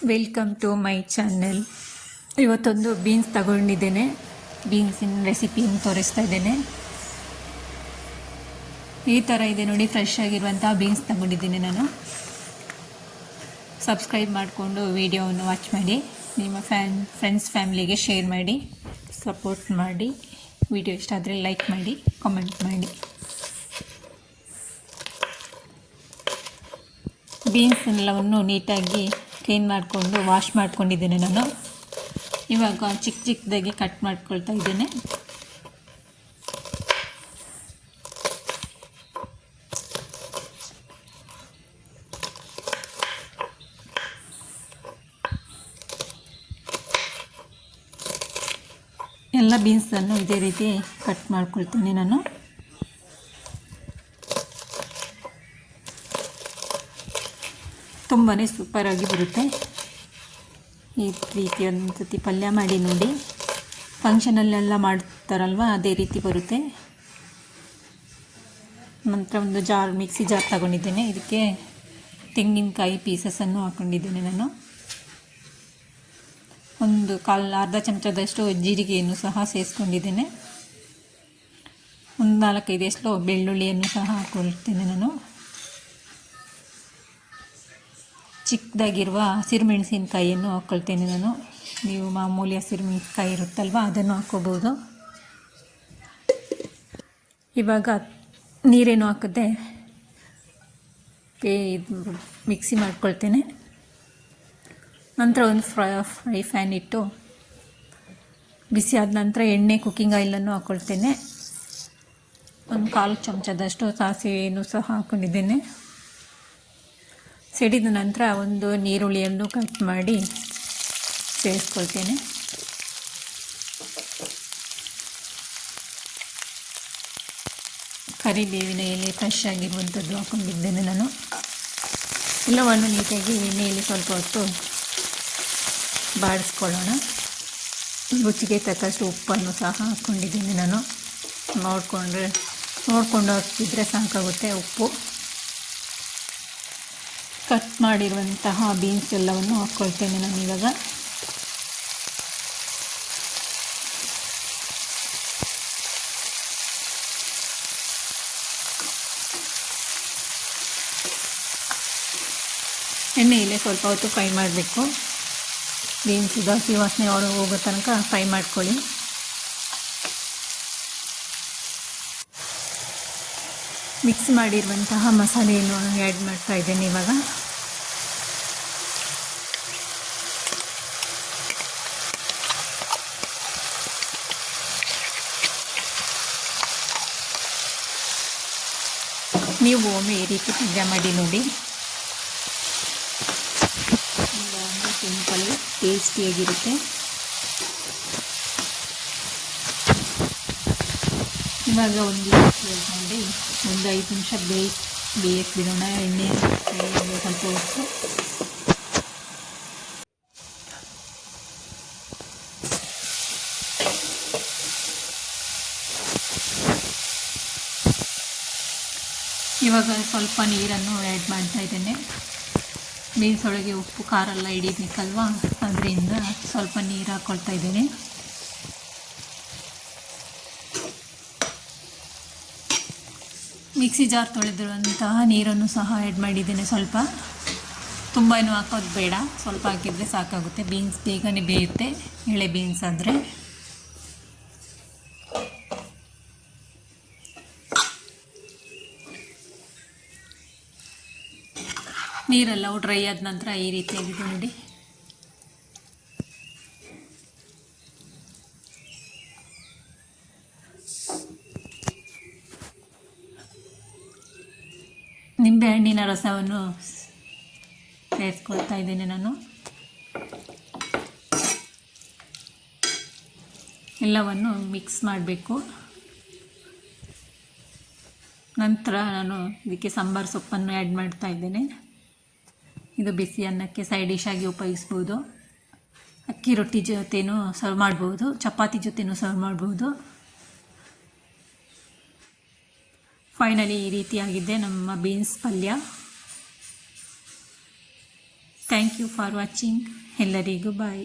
Welcome to my channel. ಇವತ್ತೊಂದು beans ತಗೊಂಡಿದ್ದೇನೆ. ಬೀನ್ಸಿನ ರೆಸಿಪಿಯನ್ನು ತೋರಿಸ್ತಾ ಇದ್ದೇನೆ. ಈ ಥರ ಇದೆ ನೋಡಿ, ಫ್ರೆಶ್ ಆಗಿರುವಂಥ ಬೀನ್ಸ್ ತಗೊಂಡಿದ್ದೀನಿ ನಾನು. ಸಬ್ಸ್ಕ್ರೈಬ್ ಮಾಡಿಕೊಂಡು ವಿಡಿಯೋವನ್ನು ವಾಚ್ ಮಾಡಿ, ನಿಮ್ಮ ಫ್ರೆಂಡ್ಸ್ ಫ್ಯಾಮಿಲಿಗೆ ಶೇರ್ ಮಾಡಿ, ಸಪೋರ್ಟ್ ಮಾಡಿ. ವಿಡಿಯೋ ಇಷ್ಟ ಆದರೆ ಲೈಕ್ ಮಾಡಿ, ಕಾಮೆಂಟ್ ಮಾಡಿ. ಬೀನ್ಸ್ ಎಲ್ಲವನ್ನು ನೀಟಾಗಿ ಕ್ಲೀನ್ ಮಾಡಿಕೊಂಡು ವಾಶ್ ಮಾಡ್ಕೊಂಡಿದ್ದೇನೆ ನಾನು. ಇವಾಗ ಚಿಕ್ಕದಾಗಿ ಕಟ್ ಮಾಡ್ಕೊಳ್ತಾ ಇದ್ದೇನೆ. ಎಲ್ಲ ಬೀನ್ಸನ್ನು ಇದೇ ರೀತಿ ಕಟ್ ಮಾಡ್ಕೊಳ್ತೀನಿ ನಾನು. ತುಂಬಾ ಸೂಪರಾಗಿ ಬರುತ್ತೆ. ಈ ರೀತಿ ಒಂದು ಸತಿ ಪಲ್ಯ ಮಾಡಿ ನೋಡಿ. ಫಂಕ್ಷನಲ್ಲೆಲ್ಲ ಮಾಡ್ತಾರಲ್ವ, ಅದೇ ರೀತಿ ಬರುತ್ತೆ. ನಂತರ ಒಂದು ಮಿಕ್ಸಿ ಜಾರ್ ತಗೊಂಡಿದ್ದೇನೆ. ಇದಕ್ಕೆ ತೆಂಗಿನಕಾಯಿ ಪೀಸಸನ್ನು ಹಾಕ್ಕೊಂಡಿದ್ದೇನೆ ನಾನು. ಒಂದು ಅರ್ಧ ಚಮಚದಷ್ಟು ಜೀರಿಗೆಯನ್ನು ಸಹ ಸೇರಿಸ್ಕೊಂಡಿದ್ದೇನೆ. ಒಂದು 4-5 ಎಸ್ಲು ಬೆಳ್ಳುಳ್ಳಿಯನ್ನು ಸಹ ಹಾಕ್ಕೊಳ್ತೇನೆ ನಾನು. ಚಿಕ್ಕದಾಗಿರುವ ಹಸಿರುಮೆಣಸಿನಕಾಯಿಯನ್ನು ಹಾಕ್ಕೊಳ್ತೇನೆ ನಾನು. ನೀವು ಮಾಮೂಲಿ ಹಸಿರುಮೆಣಸಿನಕಾಯಿ ಇರುತ್ತಲ್ವ, ಅದನ್ನು ಹಾಕ್ಕೋಬೋದು. ಇವಾಗ ನೀರೇನು ಹಾಕದೆ ಮಿಕ್ಸಿ ಮಾಡ್ಕೊಳ್ತೇನೆ. ನಂತರ ಒಂದು ಫ್ರೈ ಫ್ಯಾನ್ ಇಟ್ಟು ಬಿಸಿ ಆದ ನಂತರ ಎಣ್ಣೆ, ಕುಕ್ಕಿಂಗ್ ಆಯಿಲನ್ನು ಹಾಕ್ಕೊಳ್ತೇನೆ. ಒಂದು 1/4 ಚಮಚದಷ್ಟು ಸಾಸಿವೆಯನ್ನು ಸಹ ಹಾಕ್ಕೊಂಡಿದ್ದೇನೆ. ಸಿಡಿದ ನಂತರ ಒಂದು ಈರುಳ್ಳಿಯನ್ನು ಕಟ್ ಮಾಡಿ ಸೇರಿಸ್ಕೊಳ್ತೇನೆ. ಕರಿಬೇವಿನ ಎಲೆ ಫ್ರೆಶ್ ಆಗಿರುವಂಥದ್ದು ಹಾಕ್ಕೊಂಡಿದ್ದೇನೆ ನಾನು. ಎಲ್ಲವನ್ನು ನೀಟಾಗಿ ಎಣ್ಣೆಯಲ್ಲಿ ಸ್ವಲ್ಪ ಹೊತ್ತು ಬಾಡಿಸ್ಕೊಳ್ಳೋಣ. ರುಚಿಗೆ ತಕ್ಕಷ್ಟು ಉಪ್ಪನ್ನು ಸಹ ಹಾಕ್ಕೊಂಡಿದ್ದೀನಿ ನಾನು. ನೋಡಿಕೊಂಡು ಹಾಕಿದರೆ ಸಾಕಾಗುತ್ತೆ ಉಪ್ಪು. ಕಟ್ ಮಾಡಿರುವಂತಹ ಬೀನ್ಸ್ ಎಲ್ಲವನ್ನು ಹಾಕ್ಕೊಳ್ತೇನೆ ನಾನು ಇವಾಗ. ಎಣ್ಣೆಯಲ್ಲೇ ಸ್ವಲ್ಪ ಹೊತ್ತು ಫ್ರೈ ಮಾಡಬೇಕು. ಬೀನ್ಸ್ ಹಸಿ ವಾಸನೆ ಹೋಗೋ ತನಕ ಫ್ರೈ ಮಾಡ್ಕೊಳ್ಳಿ. ಮಿಕ್ಸ್ ಮಾಡಿರುವಂತಹ ಮಸಾಲೆಯನ್ನು ಆ್ಯಡ್ ಮಾಡ್ತಾ ಇದ್ದೇನೆ ಇವಾಗ. ನೀವು ಒಮ್ಮೆ ಈ ರೀತಿ ಪಲ್ಯ ಮಾಡಿ ನೋಡಿ. ಸಿಂಪಲ್ ಟೇಸ್ಟಿಯಾಗಿರುತ್ತೆ. ಇವಾಗ ಒಂದು ಮಾಡಿ ಒಂದು 5 ನಿಮಿಷ ಬೇಯಕ್ಕೆ ಬಿಡೋಣ. ಎಣ್ಣೆ ಸ್ವಲ್ಪ ಹೊತ್ತು. ಇವಾಗ ಸ್ವಲ್ಪ ನೀರನ್ನು ಆ್ಯಡ್ ಮಾಡ್ತಾ ಇದ್ದೇನೆ. ಬೀನ್ಸ್ ಒಳಗೆ ಉಪ್ಪು ಖಾರ ಎಲ್ಲ ಹಿಡಿಬೇಕಲ್ವಾ, ಅದರಿಂದ ಸ್ವಲ್ಪ ನೀರು ಹಾಕ್ಕೊಳ್ತಾ ಇದ್ದೇನೆ. ಮಿಕ್ಸಿ ಜಾರ್ ತೊಳೆದಿರುವಂತಹ ನೀರನ್ನು ಸಹ ಆ್ಯಡ್ ಮಾಡಿದ್ದೇನೆ. ಸ್ವಲ್ಪ ತುಂಬ ಏನು ಹಾಕೋದು ಬೇಡ, ಸ್ವಲ್ಪ ಹಾಕಿದರೆ ಸಾಕಾಗುತ್ತೆ. ಬೀನ್ಸ್ ಬೇಗನೆ ಬೇಯುತ್ತೆ, ಎಳೆ ಬೀನ್ಸ್ ಆದರೆ. ನೀರೆಲ್ಲ ಡ್ರೈ ಆದ ನಂತರ ಈ ರೀತಿಯಾಗಿದೆ ನೋಡಿ. ನಿಂಬೆಹಣ್ಣಿನ ರಸವನ್ನು ಸೇರಿಸ್ಕೊಳ್ತಾ ಇದ್ದೇನೆ ನಾನು. ಎಲ್ಲವನ್ನು ಮಿಕ್ಸ್ ಮಾಡಬೇಕು. ನಂತರ ನಾನು ಇದಕ್ಕೆ ಸಾಂಬಾರು ಸೊಪ್ಪನ್ನು ಆ್ಯಡ್ ಮಾಡ್ತಾ ಇದ್ದೇನೆ. ಇದು ಬಿಸಿ ಅನ್ನಕ್ಕೆ ಸೈಡ್ ಡಿಶ್ ಆಗಿ ಉಪಯೋಗಿಸ್ಬೋದು. ಅಕ್ಕಿ ರೊಟ್ಟಿ ಜೊತೆನೂ ಸರ್ವ್ ಮಾಡ್ಬೋದು, ಚಪಾತಿ ಜೊತೆನೂ ಸರ್ವ್ ಮಾಡ್ಬೋದು. ಫೈನಲಿ ಈ ರೀತಿಯಾಗಿದೆ ನಮ್ಮ ಬೀನ್ಸ್ ಪಲ್ಯ. Thank you for watching. ಎಲ್ಲರಿಗೂ ಬಾಯ್.